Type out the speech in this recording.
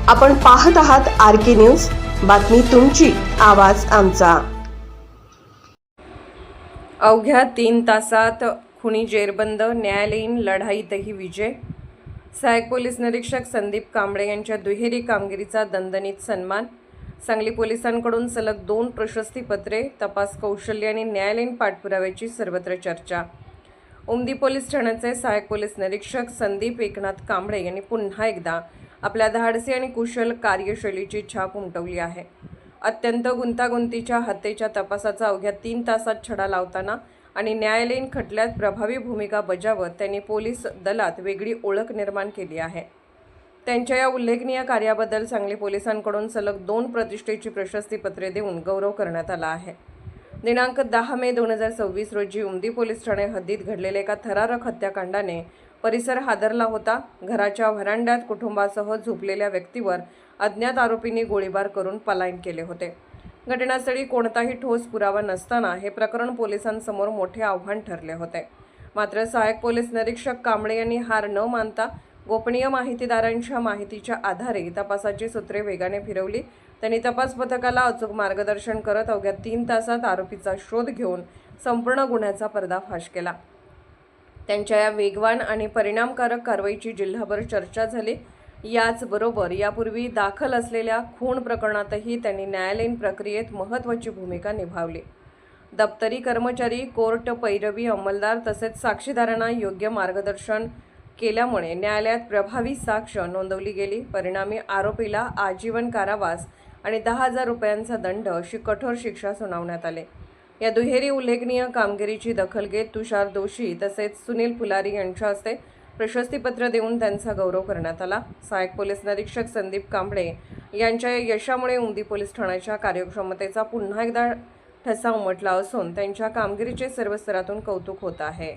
आपण पाहत आहात RK न्यूज, बातमी तुमची, आवाज आमचा। अवघ्या 3 तासात खुनी जेरबंद, न्यायालयीन लढाईतही विजय। सहाय्यक पोलीस निरीक्षक संदीप कांबळे यांच्या दुहेरी कामगिरीचा दणदणीत सन्मान। सांगली पोलिसांकडून सलग 2 प्रशस्तीपत्रे, तपास कौशल्य आणि न्यायालयीन पाठपुराव्याची सर्वत्र चर्चा। उमदी पोलीस ठाण्याचे सहाय्यक पोलीस निरीक्षक संदीप एकनाथ कांबळे यांनी पुन्हा एकदा आपल्या धाडसी आणि कुशल कार्यशैलीची छाप उमटवली आहे। अत्यंत गुंतागुंतीच्या हत्येच्या तपासाचा अवघ्या 3 तासात छडा लावताना आणि न्यायालयीन खटल्यात प्रभावी भूमिका बजावत त्यांनी पोलीस दलात वेगळी ओळख निर्माण केली आहे। त्यांच्या या उल्लेखनीय कार्याबद्दल सांगली पोलिसांकडून सलग 2 प्रतिष्ठेची प्रशस्तीपत्रे देऊन गौरव करण्यात आला आहे। दिनांक 10 मे 2026 रोजी उमदी पोलीस ठाणे हद्दीत घडलेल्या एका थरारक हत्याकांडाने परिसर हादरला होता। घराच्या व्हरांड्यात कुटुंबासह झोपलेल्या व्यक्तीवर अज्ञात आरोपींनी गोळीबार करून पलायन केले होते। घटनास्थळी कोणताही ठोस पुरावा नसताना हे प्रकरण पोलिसांसमोर मोठे आव्हान ठरले होते। मात्र सहाय्यक पोलीस निरीक्षक कांबळे यांनी हार न मानता गोपनीय माहितीदारांच्या माहितीच्या आधारे तपासाची सूत्रे वेगाने फिरवली। त्यांनी तपास पथकाला अचूक मार्गदर्शन करत अवघ्या 3 तासात आरोपीचा शोध घेऊन संपूर्ण गुन्ह्याचा पर्दाफाश केला। त्यांच्या या वेगवान आणि परिणामकारक कारवाईची जिल्हाभर चर्चा झाली। याचबरोबर यापूर्वी दाखल असलेल्या खून प्रकरणातही त्यांनी न्यायालयीन प्रक्रियेत महत्त्वाची भूमिका निभावली। दप्तरी कर्मचारी, कोर्ट पैरवी अंमलदार तसेच साक्षीदारांना योग्य मार्गदर्शन केल्यामुळे न्यायालयात प्रभावी साक्ष नोंदवली गेली। परिणामी आरोपीला आजीवन कारावास आणि 10,000 रुपयांचा दंड अशी कठोर शिक्षा सुनावण्यात आली। या दुहेरी उल्लेखनीय कामगिरीची दखल घेत तुषार दोशी तसेच सुनील फुलारी यांच्या हस्ते प्रशस्तीपत्र देऊन त्यांचा गौरव करण्यात आला। सहाय्यक पोलीस निरीक्षक संदीप कांबळे यांच्या या यशामुळे उमदी पोलीस ठाण्याच्या कार्यक्षमतेचा पुन्हा एकदा ठसा उमटला असून त्यांच्या कामगिरीचे सर्व स्तरातून कौतुक होत आहे।